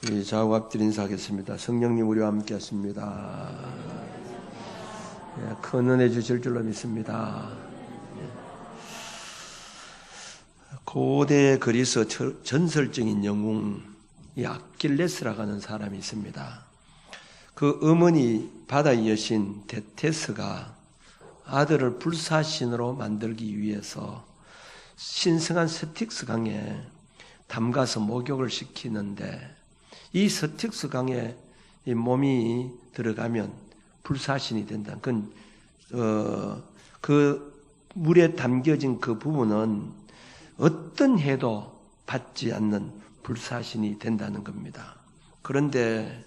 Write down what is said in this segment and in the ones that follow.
우리 좌우 앞뒤 인사하겠습니다. 성령님 우리와 함께 하십니다. 큰 은혜 주실 줄로 믿습니다. 고대 그리스 전설적인 영웅 아킬레스라고 하는 사람이 있습니다. 그 어머니 바다의 여신 데테스가 아들을 불사신으로 만들기 위해서 신성한 스틱스 강에 담가서 목욕을 시키는데 이 스틱스 강에 이 몸이 들어가면 불사신이 된다. 그 물에 담겨진 그 부분은 어떤 해도 받지 않는 불사신이 된다는 겁니다. 그런데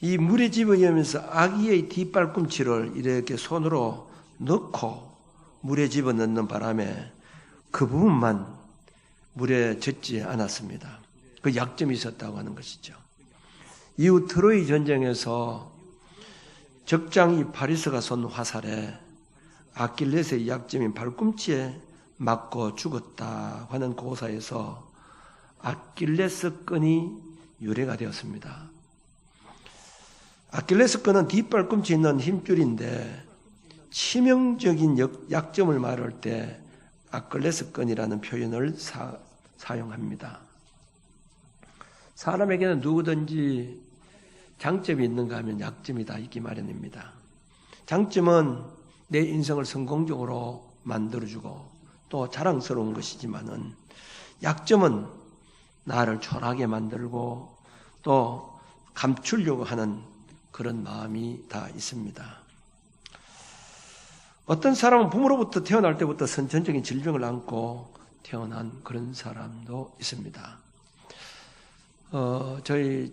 이 물에 집어넣으면서 아기의 뒷발꿈치를 이렇게 손으로 넣고 물에 집어넣는 바람에 그 부분만 물에 젖지 않았습니다. 그 약점이 있었다고 하는 것이죠. 이후 트로이 전쟁에서 적장이 파리스가 쏜 화살에 아킬레스의 약점인 발꿈치에 맞고 죽었다고 하는 고사에서 아킬레스건이 유래가 되었습니다. 아킬레스건은 뒷발꿈치에 있는 힘줄인데 치명적인 약점을 말할 때 아킬레스건이라는 표현을 사용합니다. 사람에게는 누구든지 장점이 있는가 하면 약점이 다 있기 마련입니다. 장점은 내 인생을 성공적으로 만들어주고 또 자랑스러운 것이지만은 약점은 나를 초라하게 만들고 또 감추려고 하는 그런 마음이 다 있습니다. 어떤 사람은 부모로부터 태어날 때부터 선천적인 질병을 안고 태어난 그런 사람도 있습니다. 저희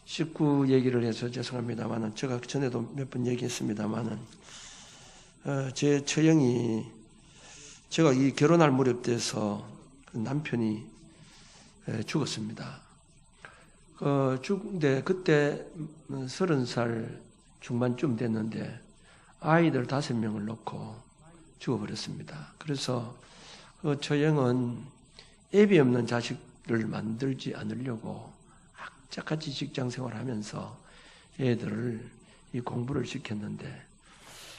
식구 얘기를 해서 죄송합니다만은 제가 전에도 몇 번 얘기했습니다만은 제 처형이 제가 이 결혼할 무렵 돼서 남편이 죽었습니다. 죽은데 그때 30살 중반쯤 됐는데 아이들 5명을 놓고 죽어버렸습니다. 그래서 그 처형은 애비 없는 자식을 만들지 않으려고 악착같이 직장 생활하면서 애들을 이 공부를 시켰는데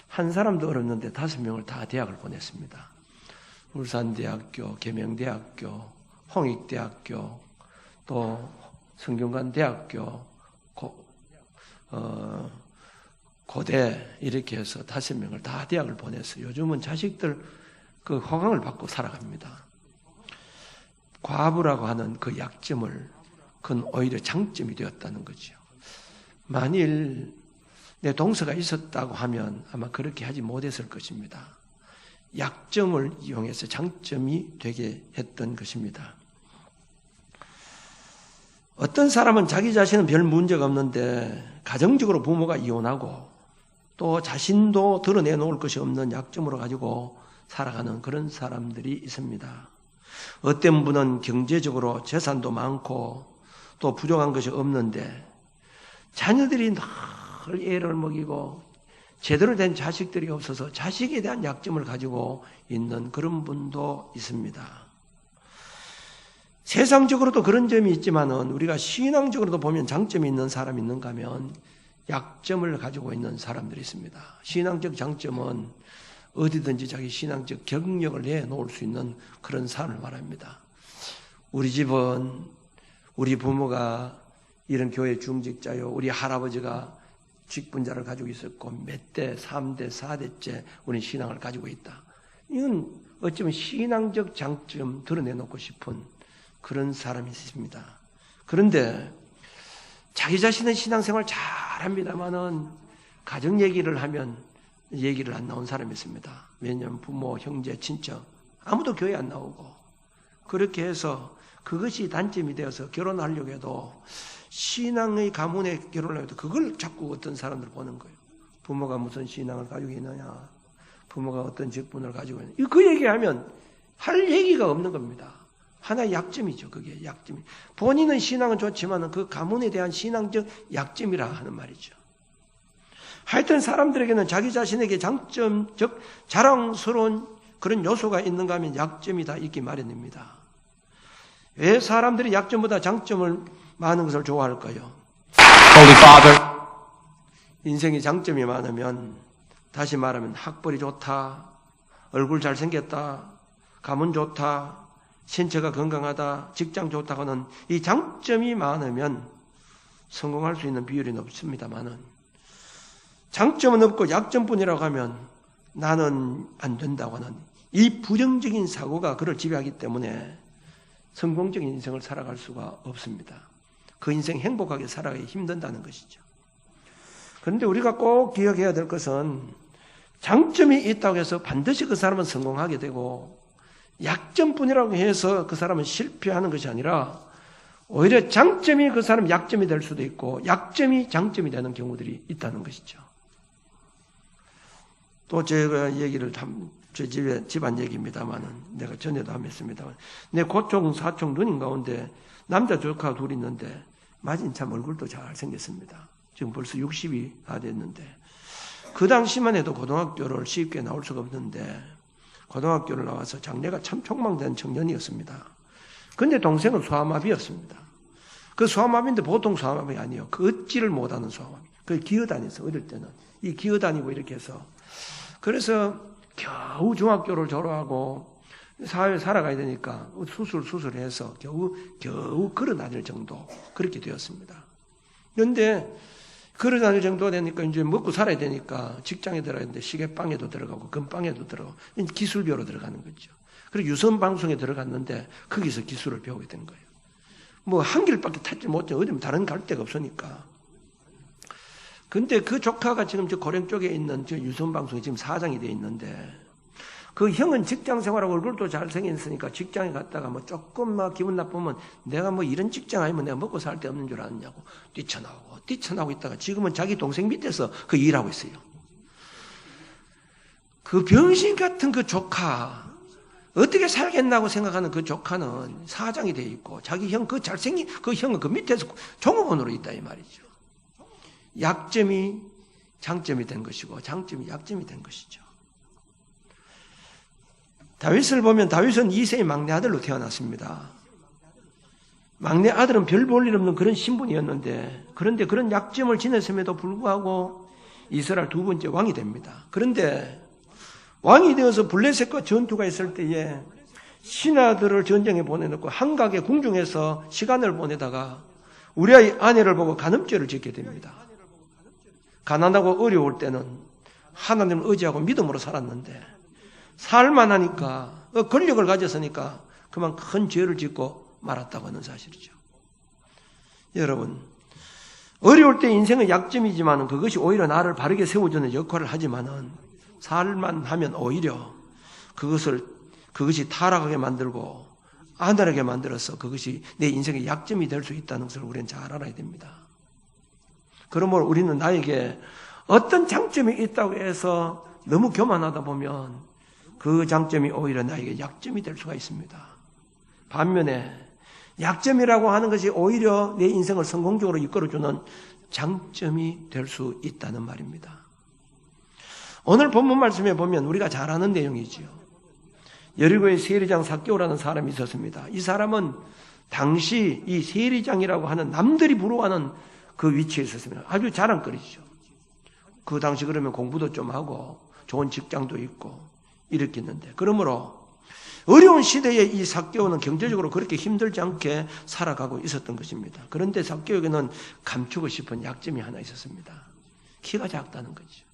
한 사람도 어렵는데 5명을 다 대학을 보냈습니다. 울산대학교, 계명대학교, 홍익대학교, 또 성균관대학교, 고대 이렇게 해서 5명을 다 대학을 보냈어요. 요즘은 자식들 그 호강을 받고 살아갑니다. 과부라고 하는 그 약점을 그건 오히려 장점이 되었다는 거죠. 만일 내 동서가 있었다고 하면 아마 그렇게 하지 못했을 것입니다. 약점을 이용해서 장점이 되게 했던 것입니다. 어떤 사람은 자기 자신은 별 문제가 없는데 가정적으로 부모가 이혼하고 또 자신도 드러내놓을 것이 없는 약점으로 가지고 살아가는 그런 사람들이 있습니다. 어떤 분은 경제적으로 재산도 많고 또 부족한 것이 없는데 자녀들이 늘 애를 먹이고 제대로 된 자식들이 없어서 자식에 대한 약점을 가지고 있는 그런 분도 있습니다. 세상적으로도 그런 점이 있지만은 우리가 신앙적으로도 보면 장점이 있는 사람이 있는가 하면 약점을 가지고 있는 사람들이 있습니다. 신앙적 장점은 어디든지 자기 신앙적 경력을 내놓을 수 있는 그런 삶을 말합니다. 우리 집은 우리 부모가 이런 교회 중직자요, 우리 할아버지가 직분자를 가지고 있었고 몇 대, 3대, 4대째 우리 신앙을 가지고 있다. 이건 어쩌면 신앙적 장점 드러내놓고 싶은 그런 사람이 있습니다. 그런데 자기 자신은 신앙생활 잘합니다만은 가정 얘기를 하면 얘기를 안 나온 사람이 있습니다. 왜냐하면 부모, 형제, 친척 아무도 교회 안 나오고 그렇게 해서 그것이 단점이 되어서 결혼하려고 해도 신앙의 가문에 결혼하려고 해도 그걸 자꾸 어떤 사람들 보는 거예요. 부모가 무슨 신앙을 가지고 있느냐, 부모가 어떤 직분을 가지고 있느냐, 그 얘기하면 할 얘기가 없는 겁니다. 하나의 약점이죠. 그게 약점이. 본인은 신앙은 좋지만 그 가문에 대한 신앙적 약점이라 하는 말이죠. 하여튼 사람들에게는 자기 자신에게 장점, 즉 자랑스러운 그런 요소가 있는가 하면 약점이 다 있기 마련입니다. 왜 사람들이 약점보다 장점을 많은 것을 좋아할까요? Holy Father, 인생의 장점이 많으면, 다시 말하면 학벌이 좋다, 얼굴 잘생겼다, 가문 좋다, 신체가 건강하다, 직장 좋다 하는 이 장점이 많으면 성공할 수 있는 비율이 높습니다만은, 장점은 없고 약점뿐이라고 하면 나는 안 된다고 하는 이 부정적인 사고가 그를 지배하기 때문에 성공적인 인생을 살아갈 수가 없습니다. 그 인생 행복하게 살아가기 힘든다는 것이죠. 그런데 우리가 꼭 기억해야 될 것은, 장점이 있다고 해서 반드시 그 사람은 성공하게 되고, 약점뿐이라고 해서 그 사람은 실패하는 것이 아니라, 오히려 장점이 그 사람 약점이 될 수도 있고, 약점이 장점이 되는 경우들이 있다는 것이죠. 또 제가 얘기를 제 집안 얘기입니다만은, 내가 전에도 한번 했습니다만, 내 고총, 사총 누님 가운데 남자 조카 둘이 있는데, 마진 참 얼굴도 잘 생겼습니다. 지금 벌써 60이 다 됐는데, 그 당시만 해도 고등학교를 쉽게 나올 수가 없는데, 고등학교를 나와서 장래가 참 촉망된 청년이었습니다. 근데 동생은 소아마비였습니다. 그 소아마비인데 보통 소아마비 아니에요. 그 얻지를 못하는 소아마비. 그 기어다녔어, 어릴 때는. 이 기어다니고 이렇게 해서. 그래서 겨우 중학교를 졸업하고 사회에 살아가야 되니까 수술해서 겨우 걸어 다닐 정도, 그렇게 되었습니다. 그런데 걸어 다닐 정도 되니까 이제 먹고 살아야 되니까 직장에 들어가야 되는데 시계방에도 들어가고 금방에도 들어가고 기술비로 들어가는 거죠. 그리고 유선방송에 들어갔는데 거기서 기술을 배우게 된 거예요. 뭐 한 길밖에 타지 못해. 어디 다른 갈 데가 없으니까. 근데 그 조카가 지금 저 고령 쪽에 있는 저 유선방송에 지금 사장이 돼 있는데, 그 형은 직장 생활하고 얼굴도 잘생겼으니까 직장에 갔다가 뭐 조금 막 기분 나쁘면 내가 뭐 이런 직장 아니면 내가 먹고 살 데 없는 줄 아느냐고 뛰쳐나오고 있다가 지금은 자기 동생 밑에서 그 일하고 있어요. 그 병신 같은 그 조카, 어떻게 살겠나고 생각하는 그 조카는 사장이 돼 있고, 자기 형 그 잘생긴 그 형은 그 밑에서 종업원으로 있다 이 말이죠. 약점이 장점이 된 것이고 장점이 약점이 된 것이죠. 다윗을 보면 다윗은 이세의 막내 아들로 태어났습니다. 막내 아들은 별 볼 일 없는 그런 신분이었는데, 그런데 그런 약점을 지녔음에도 불구하고 이스라엘 두 번째 왕이 됩니다. 그런데 왕이 되어서 블레셋과 전투가 있을 때에 신하들을 전쟁에 보내놓고 한각의 궁중에서 시간을 보내다가 우리아의 아내를 보고 간음죄를 짓게 됩니다. 가난하고 어려울 때는 하나님을 의지하고 믿음으로 살았는데, 살만하니까 권력을 가졌으니까 그만 큰 죄를 짓고 말았다고 하는 사실이죠. 여러분, 어려울 때 인생은 약점이지만 그것이 오히려 나를 바르게 세워주는 역할을 하지만은, 살만하면 오히려 그것이 타락하게 만들고 안달하게 만들어서 그것이 내 인생의 약점이 될 수 있다는 것을 우리는 잘 알아야 됩니다. 그러므로 우리는 나에게 어떤 장점이 있다고 해서 너무 교만하다 보면 그 장점이 오히려 나에게 약점이 될 수가 있습니다. 반면에 약점이라고 하는 것이 오히려 내 인생을 성공적으로 이끌어주는 장점이 될 수 있다는 말입니다. 오늘 본문 말씀에 보면 우리가 잘 아는 내용이지요. 여리고의 세리장 삭개오라는 사람이 있었습니다. 이 사람은 당시 이 세리장이라고 하는 남들이 부러워하는 그 위치에 있었습니다. 아주 자랑거리죠. 그 당시 그러면 공부도 좀 하고 좋은 직장도 있고 이렇게 했는데, 그러므로 어려운 시대에 이 삭개오는 경제적으로 그렇게 힘들지 않게 살아가고 있었던 것입니다. 그런데 삭개오에게는 감추고 싶은 약점이 하나 있었습니다. 키가 작다는 거죠.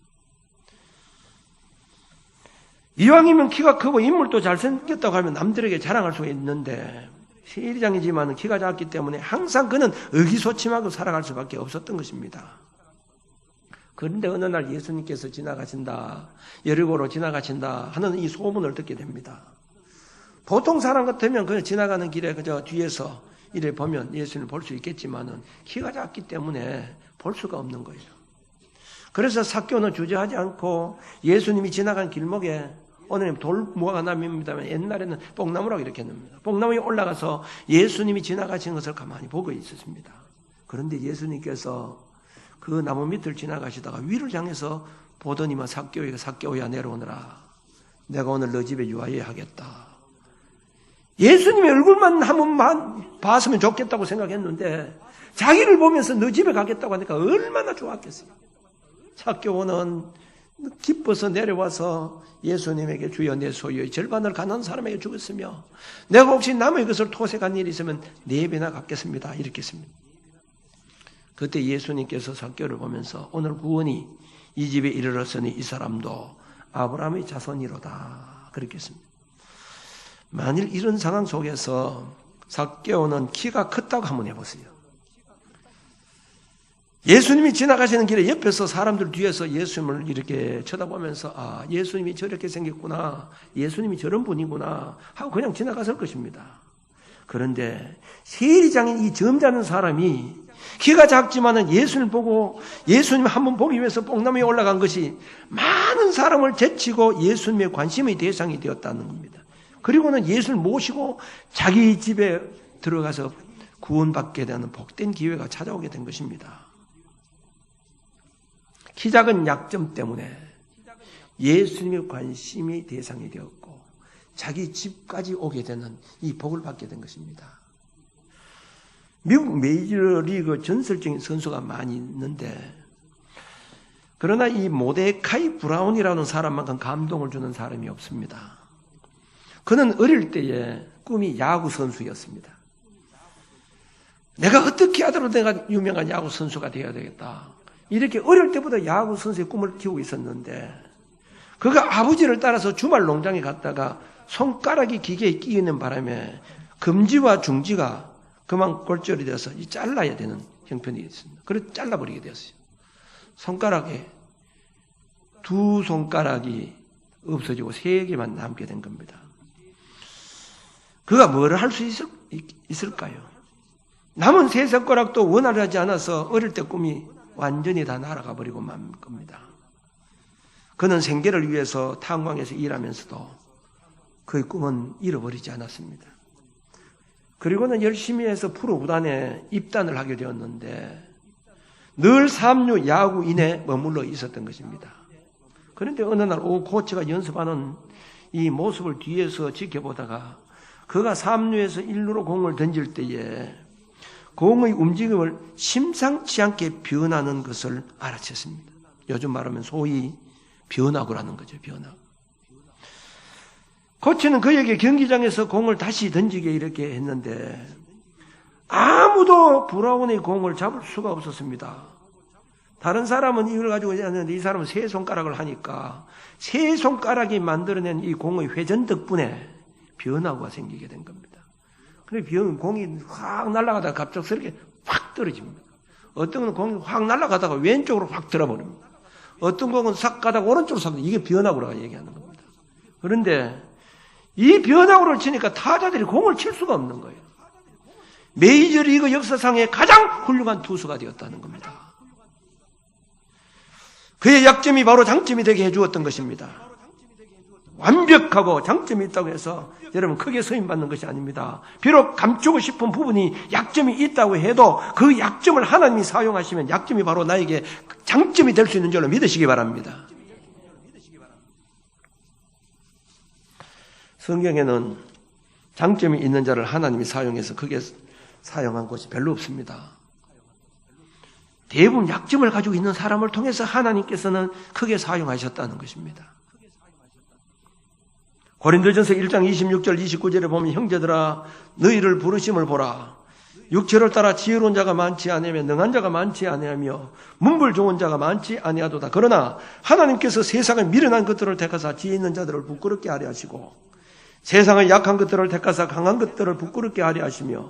이왕이면 키가 크고 인물도 잘생겼다고 하면 남들에게 자랑할 수가 있는데, 세리장이지만 키가 작기 때문에 항상 그는 의기소침하고 살아갈 수밖에 없었던 것입니다. 그런데 어느 날 예수님께서 지나가신다, 여리고로 지나가신다 하는 이 소문을 듣게 됩니다. 보통 사람 같으면 그냥 지나가는 길에 그저 뒤에서 이래 보면 예수님을 볼 수 있겠지만은 키가 작기 때문에 볼 수가 없는 거예요. 그래서 삭개오는 주저하지 않고 예수님이 지나간 길목에, 오늘은 돌무화과 나무입니다만 옛날에는 뽕나무라고 이렇게 했습니다. 뽕나무에 올라가서 예수님이 지나가신 것을 가만히 보고 있었습니다. 그런데 예수님께서 그 나무 밑을 지나가시다가 위를 향해서 보더니만 삭개오야 내려오너라. 내가 오늘 너 집에 유하여 하겠다. 예수님의 얼굴만 한 번만 봤으면 좋겠다고 생각했는데 자기를 보면서 너 집에 가겠다고 하니까 얼마나 좋았겠어요. 삭개오는 기뻐서 내려와서 예수님에게 주여 내 소유의 절반을 가난한 사람에게 주겠으며 내가 혹시 남의 것을 토색한 일이 있으면 4배나 갚겠습니다. 이렇게 했습니다. 그때 예수님께서 삭개오를 보면서 오늘 구원이 이 집에 이르렀으니 이 사람도 아브라함의 자손이로다. 그렇게 했습니다. 만일 이런 상황 속에서 삭개오는 키가 컸다고 한번 해보세요. 예수님이 지나가시는 길에 옆에서 사람들 뒤에서 예수님을 이렇게 쳐다보면서 아, 예수님이 저렇게 생겼구나, 예수님이 저런 분이구나 하고 그냥 지나갔을 것입니다. 그런데 세리장인 이 점잖은 사람이 키가 작지만은 예수님 보고 예수님 한번 보기 위해서 뽕나무에 올라간 것이 많은 사람을 제치고 예수님의 관심의 대상이 되었다는 겁니다. 그리고는 예수를 모시고 자기 집에 들어가서 구원받게 되는 복된 기회가 찾아오게 된 것입니다. 키 작은 약점 때문에 예수님의 관심의 대상이 되었고 자기 집까지 오게 되는 이 복을 받게 된 것입니다. 미국 메이저리그 전설적인 선수가 많이 있는데 그러나 이 모데카이 브라운이라는 사람만큼 감동을 주는 사람이 없습니다. 그는 어릴 때에 꿈이 야구 선수였습니다. 내가 어떻게 하더라도 내가 유명한 야구 선수가 되어야 되겠다. 이렇게 어릴 때부터 야구 선수의 꿈을 키우고 있었는데 그가 아버지를 따라서 주말 농장에 갔다가 손가락이 기계에 끼이는 바람에 금지와 중지가 그만 골절이 되어서 잘라야 되는 형편이 있습니다. 그래서 잘라버리게 되었어요. 손가락에 2 손가락이 없어지고 3개만 남게 된 겁니다. 그가 뭐를 할 수 있을까요? 남은 3 손가락도 원활하지 않아서 어릴 때 꿈이 완전히 다 날아가 버리고 만 겁니다. 그는 생계를 위해서 탄광에서 일하면서도 그의 꿈은 잃어버리지 않았습니다. 그리고는 열심히 해서 프로구단에 입단을 하게 되었는데 늘 3루 야구인에 머물러 있었던 것입니다. 그런데 어느 날 오후 코치가 연습하는 이 모습을 뒤에서 지켜보다가 그가 3루에서 1루로 공을 던질 때에 공의 움직임을 심상치 않게 변하는 것을 알아챘습니다. 요즘 말하면 소위 변화구라는 거죠. 변화구. 코치는 그에게 경기장에서 공을 다시 던지게 이렇게 했는데 아무도 브라운의 공을 잡을 수가 없었습니다. 다른 사람은 이걸 가지고 했는데 이 사람은 3 손가락을 하니까 3 손가락이 만들어낸 이 공의 회전 덕분에 변화구가 생기게 된 겁니다. 그래 공이 확 날아가다가 갑작스럽게 확 떨어집니다. 어떤 건 공이 확 날아가다가 왼쪽으로 확 들어버립니다. 어떤 공은 싹 가다가 오른쪽으로 싹 이게 변화구라고 얘기하는 겁니다. 그런데 이 변화구를 치니까 타자들이 공을 칠 수가 없는 거예요. 메이저리그 역사상의 가장 훌륭한 투수가 되었다는 겁니다. 그의 약점이 바로 장점이 되게 해주었던 것입니다. 완벽하고 장점이 있다고 해서 여러분 크게 쓰임받는 것이 아닙니다. 비록 감추고 싶은 부분이 약점이 있다고 해도 그 약점을 하나님이 사용하시면 약점이 바로 나에게 장점이 될 수 있는 줄로 믿으시기 바랍니다. 성경에는 장점이 있는 자를 하나님이 사용해서 크게 사용한 것이 별로 없습니다. 대부분 약점을 가지고 있는 사람을 통해서 하나님께서는 크게 사용하셨다는 것입니다. 고린도전서 1장 26절 29절에 보면 형제들아 너희를 부르심을 보라. 육체를 따라 지혜로운 자가 많지 아니하며 능한 자가 많지 아니하며 문벌 좋은 자가 많지 아니하도다. 그러나 하나님께서 세상을 미련한 것들을 택하사 지혜 있는 자들을 부끄럽게 하려 하시고 세상의 약한 것들을 택하사 강한 것들을 부끄럽게 하려 하시며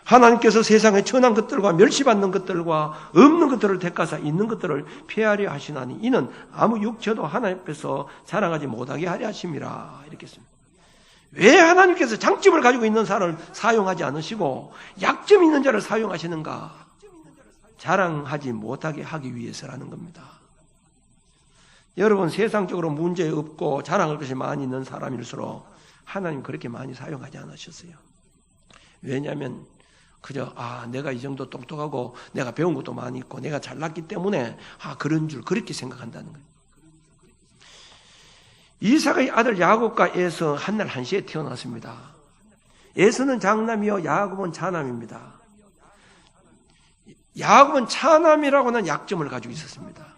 하나님께서 세상의 천한 것들과 멸시받는 것들과 없는 것들을 택하사 있는 것들을 폐하려 하시나니 이는 아무 육체도 하나님 앞에서 자랑하지 못하게 하려 하심이라. 이렇게 했습니다. 왜 하나님께서 장점을 가지고 있는 사람을 사용하지 않으시고 약점 있는 자를 사용하시는가? 자랑하지 못하게 하기 위해서라는 겁니다. 여러분 세상적으로 문제 없고 자랑할 것이 많이 있는 사람일수록 하나님 그렇게 많이 사용하지 않으셨어요. 왜냐하면 그저 내가 이 정도 똑똑하고 내가 배운 것도 많이 있고 내가 잘났기 때문에 그런 줄 그렇게 생각한다는 거예요. 이삭의 아들 야곱과 에서 한날 한시에 태어났습니다. 에서는 장남이요 야곱은 차남입니다. 야곱은 차남이라고는 약점을 가지고 있었습니다.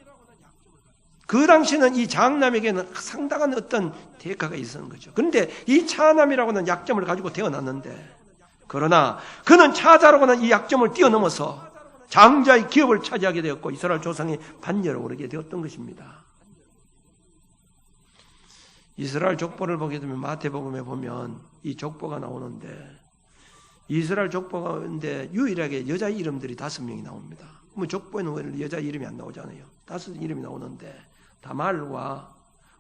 그 당시는 이 장남에게는 상당한 어떤 대가가 있었는 거죠. 그런데 이 차남이라고는 약점을 가지고 태어났는데, 그러나 그는 차자라고는 이 약점을 뛰어넘어서 장자의 기업을 차지하게 되었고 이스라엘 조상의 반열에 오르게 되었던 것입니다. 이스라엘 족보를 보게 되면 마태복음에 보면 이 족보가 나오는데, 이스라엘 족보 가운데 유일하게 여자 이름들이 5명이 나옵니다. 뭐 족보에는 여자 이름이 안 나오잖아요. 5 이름이 나오는데, 다말과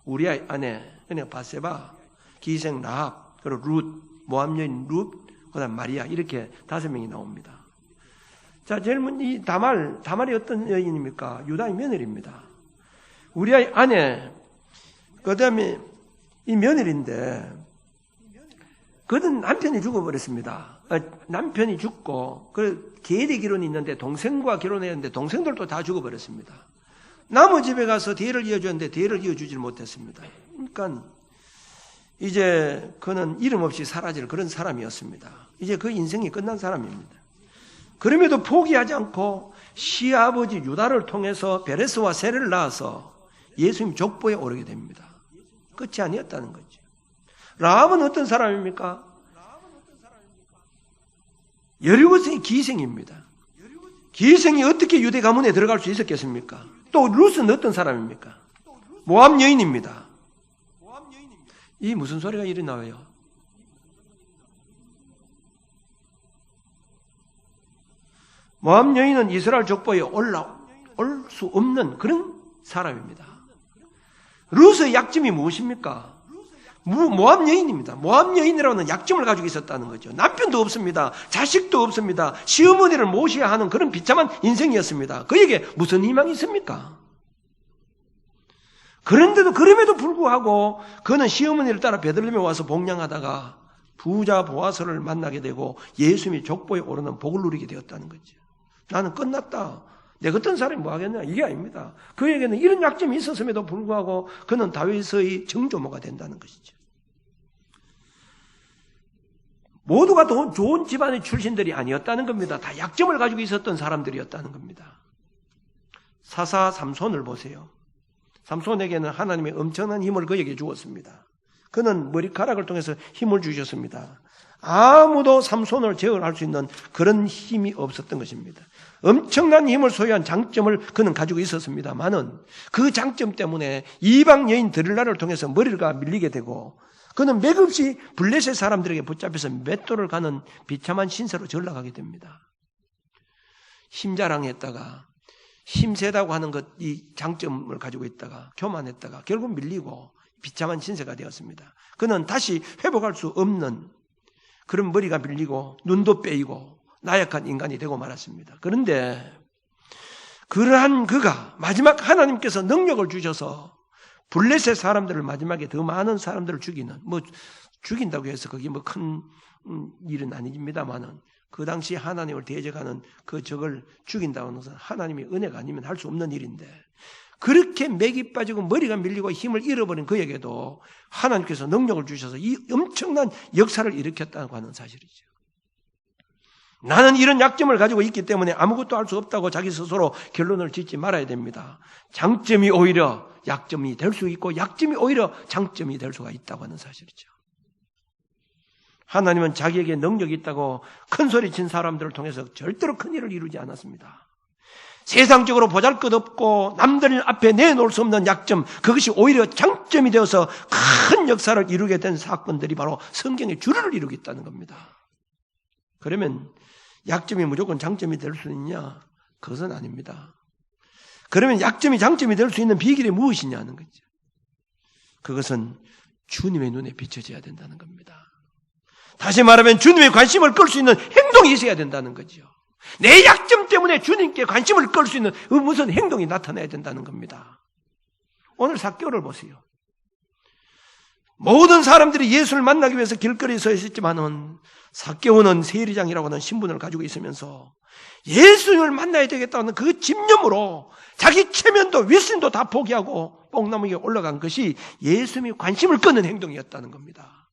우리아의 아내, 그냥 바세바, 기생 라합, 그리고 룻, 모압 여인 룻, 그다음 마리아, 이렇게 5명이 나옵니다. 자, 제일 먼저 이 다말이 어떤 여인입니까? 유다의 며느리입니다. 우리아의 아내, 그다음에 이 며느리인데, 그는 남편이 죽어버렸습니다. 남편이 죽고, 그 계리 결혼이 있는데 동생과 결혼했는데 동생들도 다 죽어버렸습니다. 남의 집에 가서 대를 이어주는데 대를 이어주질 못했습니다. 그러니까 이제 그는 이름 없이 사라질 그런 사람이었습니다. 이제 그 인생이 끝난 사람입니다. 그럼에도 포기하지 않고 시아버지 유다를 통해서 베레스와 세를 낳아서 예수님 족보에 오르게 됩니다. 끝이 아니었다는 거죠. 라합은 어떤 사람입니까? 여리고성의 기생입니다. 기생이 어떻게 유대 가문에 들어갈 수 있었겠습니까? 또 룻은 어떤 사람입니까? 모압 여인입니다. 이 무슨 소리가 이리 나와요? 모압 여인은 이스라엘 족보에 올라올 수 없는 그런 사람입니다. 룻의 약점이 무엇입니까? 모압 여인입니다. 모압 여인이라는 약점을 가지고 있었다는 거죠. 남편도 없습니다. 자식도 없습니다. 시어머니를 모셔야 하는 그런 비참한 인생이었습니다. 그에게 무슨 희망이 있습니까? 그럼에도 불구하고 그는 시어머니를 따라 베들레헴에 와서 복양하다가 부자 보아스를 만나게 되고 예수님이 족보에 오르는 복을 누리게 되었다는 거죠. 나는 끝났다. 내 같은 사람이 뭐 하겠냐? 이게 아닙니다. 그에게는 이런 약점이 있었음에도 불구하고 그는 다윗의 정조모가 된다는 것이죠. 모두가 좋은 집안의 출신들이 아니었다는 겁니다. 다 약점을 가지고 있었던 사람들이었다는 겁니다. 사사 삼손을 보세요. 삼손에게는 하나님의 엄청난 힘을 그에게 주었습니다. 그는 머리카락을 통해서 힘을 주셨습니다. 아무도 삼손을 제어할 수 있는 그런 힘이 없었던 것입니다. 엄청난 힘을 소유한 장점을 그는 가지고 있었습니다만은 그 장점 때문에 이방 여인 드릴라를 통해서 머리가 밀리게 되고 그는 맥없이 블레셋 사람들에게 붙잡혀서 맷돌을 가는 비참한 신세로 전락하게 됩니다. 힘자랑했다가 힘세다고 하는 이 장점을 가지고 있다가 교만했다가 결국 밀리고 비참한 신세가 되었습니다. 그는 다시 회복할 수 없는 그런 머리가 밀리고 눈도 빼이고 나약한 인간이 되고 말았습니다. 그런데 그러한 그가 마지막 하나님께서 능력을 주셔서 블레셋 사람들을 마지막에 더 많은 사람들을 죽이는, 죽인다고 해서 그게 큰 일은 아닙니다만은 그 당시 하나님을 대적하는 그 적을 죽인다는 것은 하나님의 은혜가 아니면 할 수 없는 일인데 그렇게 맥이 빠지고 머리가 밀리고 힘을 잃어버린 그에게도 하나님께서 능력을 주셔서 이 엄청난 역사를 일으켰다고 하는 사실이죠. 나는 이런 약점을 가지고 있기 때문에 아무것도 할 수 없다고 자기 스스로 결론을 짓지 말아야 됩니다. 장점이 오히려 약점이 될 수 있고 약점이 오히려 장점이 될 수가 있다고 하는 사실이죠. 하나님은 자기에게 능력이 있다고 큰소리 친 사람들을 통해서 절대로 큰 일을 이루지 않았습니다. 세상적으로 보잘것없고 남들 앞에 내놓을 수 없는 약점, 그것이 오히려 장점이 되어서 큰 역사를 이루게 된 사건들이 바로 성경의 주류를 이루고 있다는 겁니다. 그러면 약점이 무조건 장점이 될 수 있냐? 그것은 아닙니다. 그러면 약점이 장점이 될 수 있는 비결이 무엇이냐는 거죠. 그것은 주님의 눈에 비춰져야 된다는 겁니다. 다시 말하면 주님의 관심을 끌 수 있는 행동이 있어야 된다는 거죠. 내 약점 때문에 주님께 관심을 끌 수 있는 무슨 행동이 나타나야 된다는 겁니다. 오늘 삭개오를 보세요. 모든 사람들이 예수를 만나기 위해서 길거리에 서 있었지만은 삭개오는 세리장이라고 하는 신분을 가지고 있으면서 예수님을 만나야 되겠다는 그 집념으로 자기 체면도 윗신도 다 포기하고 뽕나무 위에 올라간 것이 예수님이 관심을 끄는 행동이었다는 겁니다.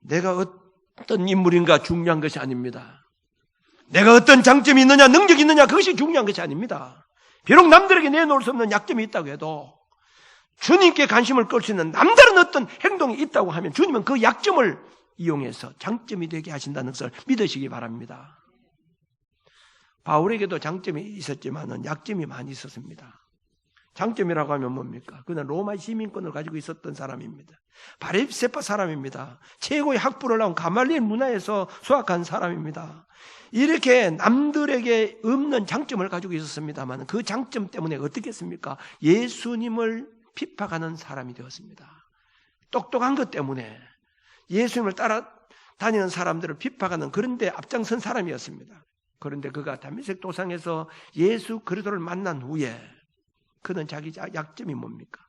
내가 어떤 인물인가 중요한 것이 아닙니다. 내가 어떤 장점이 있느냐, 능력이 있느냐, 그것이 중요한 것이 아닙니다. 비록 남들에게 내놓을 수 없는 약점이 있다고 해도 주님께 관심을 끌 수 있는 남다른 어떤 행동이 있다고 하면 주님은 그 약점을 이용해서 장점이 되게 하신다는 것을 믿으시기 바랍니다. 바울에게도 장점이 있었지만 약점이 많이 있었습니다. 장점이라고 하면 뭡니까? 그는 로마 시민권을 가지고 있었던 사람입니다. 바리새파 사람입니다. 최고의 학부를 나온 가말리엘 문화에서 수학한 사람입니다. 이렇게 남들에게 없는 장점을 가지고 있었습니다만 그 장점 때문에 어떻게 했습니까? 예수님을 핍박하는 사람이 되었습니다. 똑똑한 것 때문에 예수님을 따라다니는 사람들을 핍박하는 그런 데 앞장선 사람이었습니다. 그런데 그가 다메섹 도상에서 예수 그리스도를 만난 후에 그는 자기 약점이 뭡니까?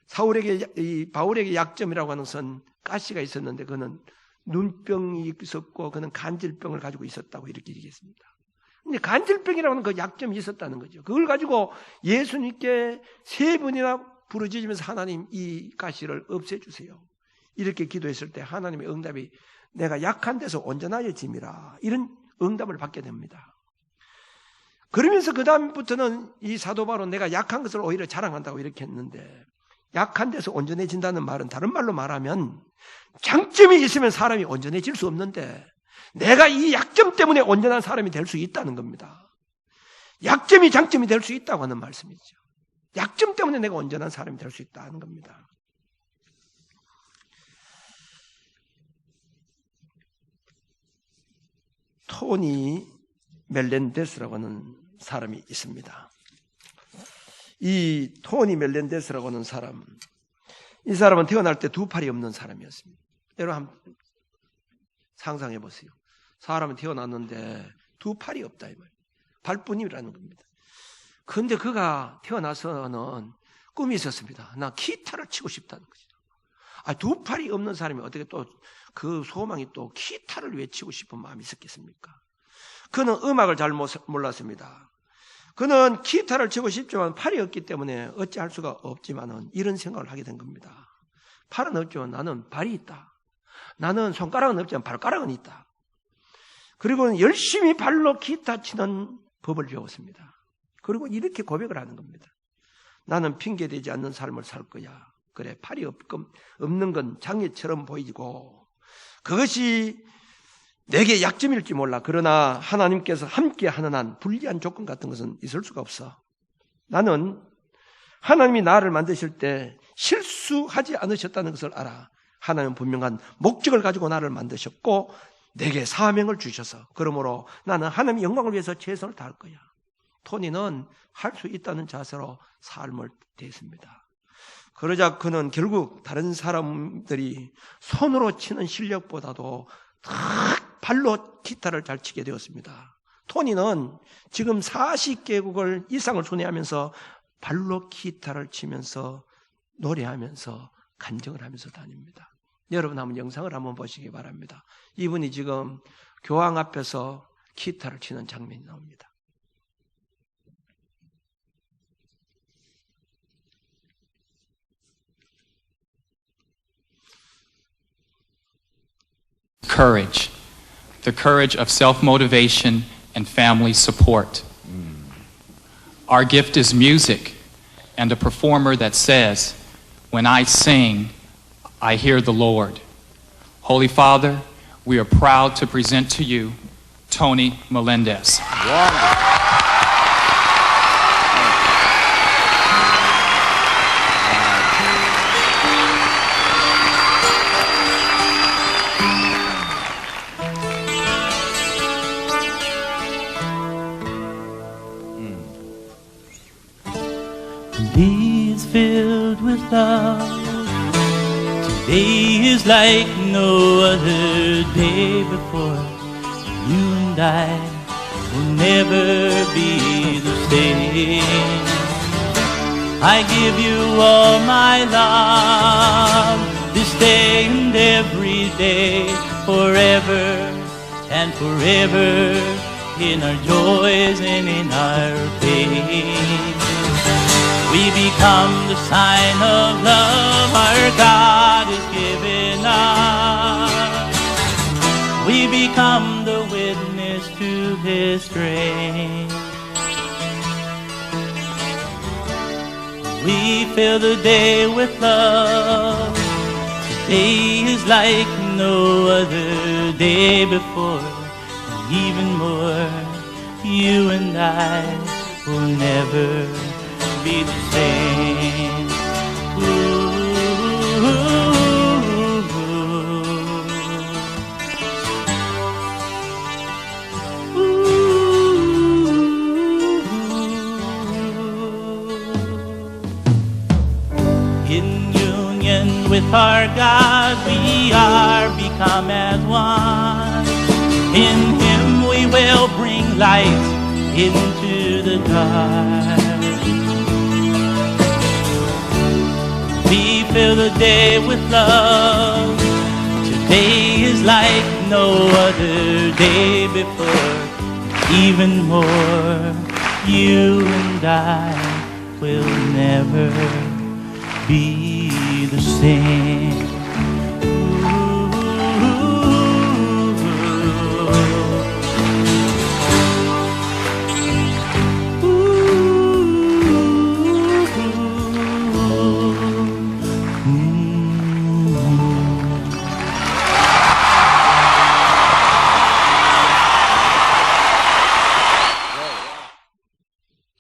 바울에게 약점이라고 하는 것은 가시가 있었는데 그는 눈병이 있었고 그는 간질병을 가지고 있었다고 이렇게 얘기했습니다. 근데 간질병이라고 하는 그 약점이 있었다는 거죠. 그걸 가지고 예수님께 3번이나 부르짖으면서 하나님 이 가시를 없애주세요. 이렇게 기도했을 때 하나님의 응답이 내가 약한 데서 온전하여 짐이라 이런 응답을 받게 됩니다. 그러면서 그 다음부터는 이 사도 바울은 내가 약한 것을 오히려 자랑한다고 이렇게 했는데 약한 데서 온전해진다는 말은 다른 말로 말하면 장점이 있으면 사람이 온전해질 수 없는데 내가 이 약점 때문에 온전한 사람이 될 수 있다는 겁니다. 약점이 장점이 될 수 있다고 하는 말씀이죠. 약점 때문에 내가 온전한 사람이 될 수 있다는 겁니다. 토니 멜렌데스라고 하는 사람이 있습니다. 이 토니 멜렌데스라고 하는 사람, 이 사람은 태어날 때 2팔이 없는 사람이었습니다. 여러분 한번 상상해 보세요. 사람은 태어났는데 2팔이 없다 이 말이에요. 발뿐이라는 겁니다. 그런데 그가 태어나서는 꿈이 있었습니다. 나 기타를 치고 싶다는 거죠. 2팔이 없는 사람이 어떻게 또 그 소망이 또 기타를 왜 치고 싶은 마음이 있었겠습니까? 그는 음악을 잘 몰랐습니다. 그는 기타를 치고 싶지만 팔이 없기 때문에 어찌할 수가 없지만은 이런 생각을 하게 된 겁니다. 팔은 없지만 나는 발이 있다. 나는 손가락은 없지만 발가락은 있다. 그리고 열심히 발로 기타 치는 법을 배웠습니다. 그리고 이렇게 고백을 하는 겁니다. 나는 핑계대지 않는 삶을 살 거야. 그래, 팔이 없는 건 장애처럼 보이고 그것이 내게 약점일지 몰라. 그러나 하나님께서 함께 하는 한 불리한 조건 같은 것은 있을 수가 없어. 나는 하나님이 나를 만드실 때 실수하지 않으셨다는 것을 알아. 하나님은 분명한 목적을 가지고 나를 만드셨고 내게 사명을 주셔서 그러므로 나는 하나님의 영광을 위해서 최선을 다할 거야. 토니는 할 수 있다는 자세로 삶을 대했습니다. 그러자 그는 결국 다른 사람들이 손으로 치는 실력보다도 발로 기타를 잘 치게 되었습니다. 토니는 지금 40개국을 이상을 순회하면서 발로 기타를 치면서 노래하면서 간증을 하면서 다닙니다. 여러분 한번 영상을 한번 보시기 바랍니다. 이분이 지금 교황 앞에서 기타를 치는 장면이 나옵니다. Courage. The courage of self-motivation and family support. Our gift is music and a performer that says, when I sing, I hear the Lord. Holy Father, we are proud to present to you Tony Melendez. He is filled with love. Today is like no other day before. You and I will never be the same. I give you all my love, this day and every day, forever and forever, in our joys and in our pain. We become the sign of love our God has given us. become the witness to His strength. We fill the day with love. Today is like no other day before. And even more, you and I will never be the same. In union with our God, we are become as one. In Him we will bring light into the dark. We fill the day with love. Today is like no other day before. Even more, you and I will never be the same.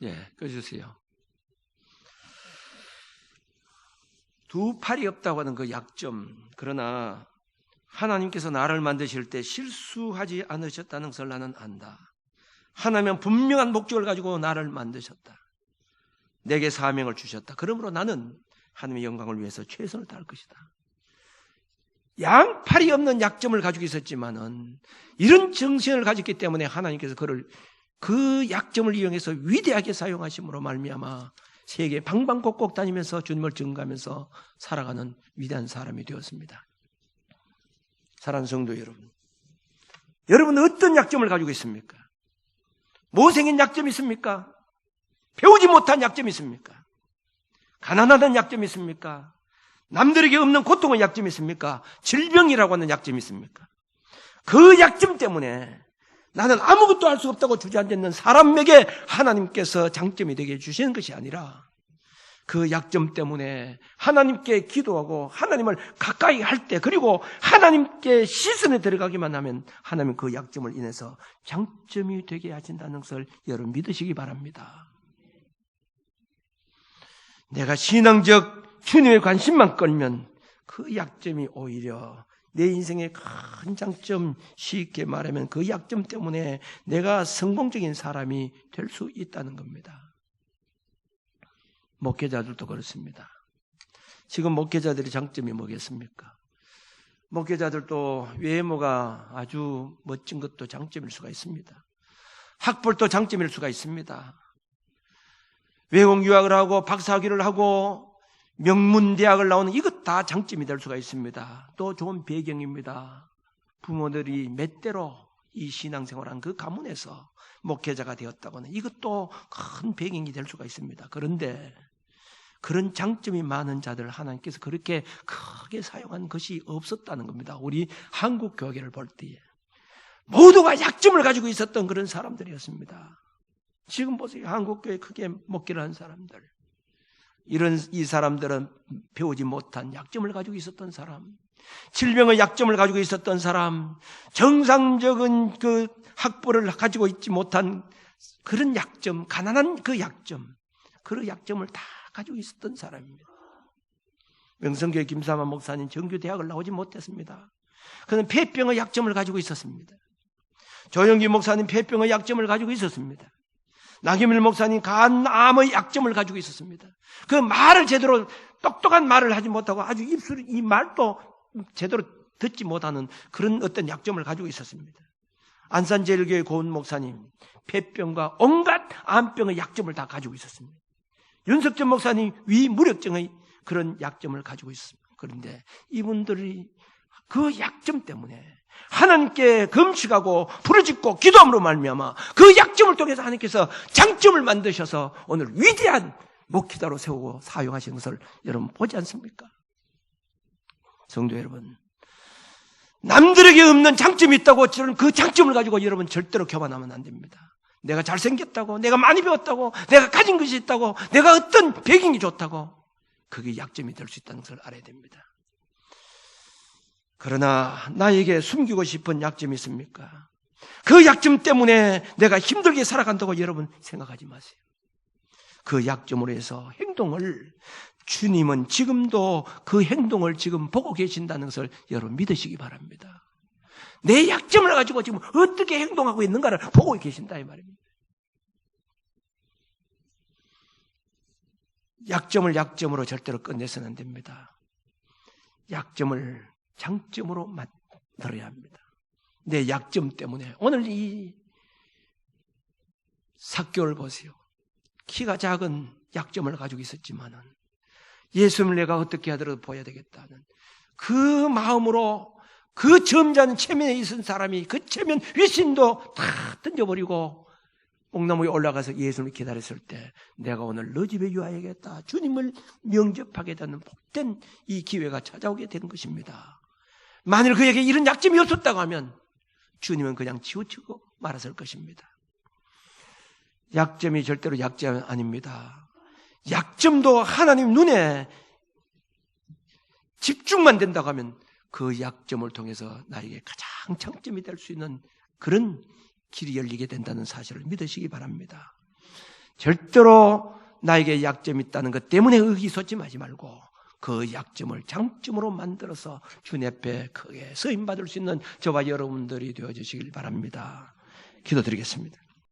예, 꺼주세요. 두 팔이 없다고 하는 그 약점, 그러나 하나님께서 나를 만드실 때 실수하지 않으셨다는 것을 나는 안다. 하나님은 분명한 목적을 가지고 나를 만드셨다. 내게 사명을 주셨다. 그러므로 나는 하나님의 영광을 위해서 최선을 다할 것이다. 양팔이 없는 약점을 가지고 있었지만은 이런 정신을 가졌기 때문에 하나님께서 그를 그 약점을 이용해서 위대하게 사용하심으로 말미암아 세계 방방곡곡 다니면서 주님을 증거하면서 살아가는 위대한 사람이 되었습니다. 사랑하는 성도 여러분, 여러분은 어떤 약점을 가지고 있습니까? 못생긴 약점이 있습니까? 배우지 못한 약점이 있습니까? 가난하다는 약점이 있습니까? 남들에게 없는 고통의 약점이 있습니까? 질병이라고 하는 약점이 있습니까? 그 약점 때문에 나는 아무것도 할 수 없다고 주저앉는 사람에게 하나님께서 장점이 되게 해주시는 것이 아니라 그 약점 때문에 하나님께 기도하고 하나님을 가까이 할 때, 그리고 하나님께 시선에 들어가기만 하면 하나님은 그 약점을 인해서 장점이 되게 하신다는 것을 여러분 믿으시기 바랍니다. 내가 신앙적 주님의 관심만 끌면 그 약점이 오히려 내 인생의 큰 장점, 쉽게 말하면 그 약점 때문에 내가 성공적인 사람이 될 수 있다는 겁니다. 목회자들도 그렇습니다. 지금 목회자들의 장점이 뭐겠습니까? 목회자들도 외모가 아주 멋진 것도 장점일 수가 있습니다. 학벌도 장점일 수가 있습니다. 외국 유학을 하고 박사학위를 하고 명문대학을 나오는 이것 다 장점이 될 수가 있습니다. 또 좋은 배경입니다. 부모들이 몇 대로 이 신앙생활한 그 가문에서 목회자가 되었다고 하는 이것도 큰 배경이 될 수가 있습니다. 그런데 그런 장점이 많은 자들을 하나님께서 그렇게 크게 사용한 것이 없었다는 겁니다. 우리 한국 교회를 볼 때에 모두가 약점을 가지고 있었던 그런 사람들이었습니다. 지금 보세요. 한국 교회 크게 목회를 한 사람들, 이 사람들은 배우지 못한 약점을 가지고 있었던 사람, 질병의 약점을 가지고 있었던 사람, 정상적인 그 학벌을 가지고 있지 못한 그런 약점, 가난한 그 약점을 다 가지고 있었던 사람입니다. 명성교회 김삼환 목사님 정규대학을 나오지 못했습니다. 그는 폐병의 약점을 가지고 있었습니다. 조영기 목사님 폐병의 약점을 가지고 있었습니다. 나경일 목사님 간암의 약점을 가지고 있었습니다. 그 말을 제대로 똑똑한 말을 하지 못하고 아주 이 말도 제대로 듣지 못하는 그런 어떤 약점을 가지고 있었습니다. 안산제일교회 고은 목사님 폐병과 온갖 암병의 약점을 다 가지고 있었습니다. 윤석전 목사님 위무력증의 그런 약점을 가지고 있습니다. 그런데 이분들이 그 약점 때문에 하나님께 금식하고 부르짖고 기도함으로 말미암아 그 약점을 통해서 하나님께서 장점을 만드셔서 오늘 위대한 목회자로 세우고 사용하시는 것을 여러분 보지 않습니까? 성도 여러분, 남들에게 없는 장점이 있다고 저는 그 장점을 가지고 여러분 절대로 교만하면 안 됩니다. 내가 잘생겼다고, 내가 많이 배웠다고, 내가 가진 것이 있다고, 내가 어떤 배경이 좋다고, 그게 약점이 될 수 있다는 것을 알아야 됩니다. 그러나 나에게 숨기고 싶은 약점이 있습니까? 그 약점 때문에 내가 힘들게 살아간다고 여러분 생각하지 마세요. 그 약점으로 해서 행동을, 주님은 지금도 그 행동을 지금 보고 계신다는 것을 여러분 믿으시기 바랍니다. 내 약점을 가지고 지금 어떻게 행동하고 있는가를 보고 계신다 이 말입니다. 약점을 약점으로 절대로 끝내서는 안 됩니다. 약점을 장점으로 만들어야 합니다. 내 약점 때문에 오늘 이 삭개오를 보세요. 키가 작은 약점을 가지고 있었지만은 예수님을 내가 어떻게 하더라도 보여야 되겠다는 그 마음으로 그 점잖은 체면에 있은 사람이 그 체면 윗신도 다 던져버리고 옥나무에 올라가서 예수님을 기다렸을 때 내가 오늘 너 집에 유하야겠다. 주님을 영접하게 되는 복된 이 기회가 찾아오게 되는 것입니다. 만일 그에게 이런 약점이 없었다고 하면 주님은 그냥 치우치고 말았을 것입니다. 약점이 절대로 약점이 아닙니다. 약점도 하나님 눈에 집중만 된다고 하면 그 약점을 통해서 나에게 가장 장점이 될 수 있는 그런 길이 열리게 된다는 사실을 믿으시기 바랍니다. 절대로 나에게 약점이 있다는 것 때문에 의기소침하지 말고 그 약점을 장점으로 만들어서 주님 앞에 크게 쓰임받을 수 있는 저와 여러분들이 되어주시길 바랍니다. 기도드리겠습니다.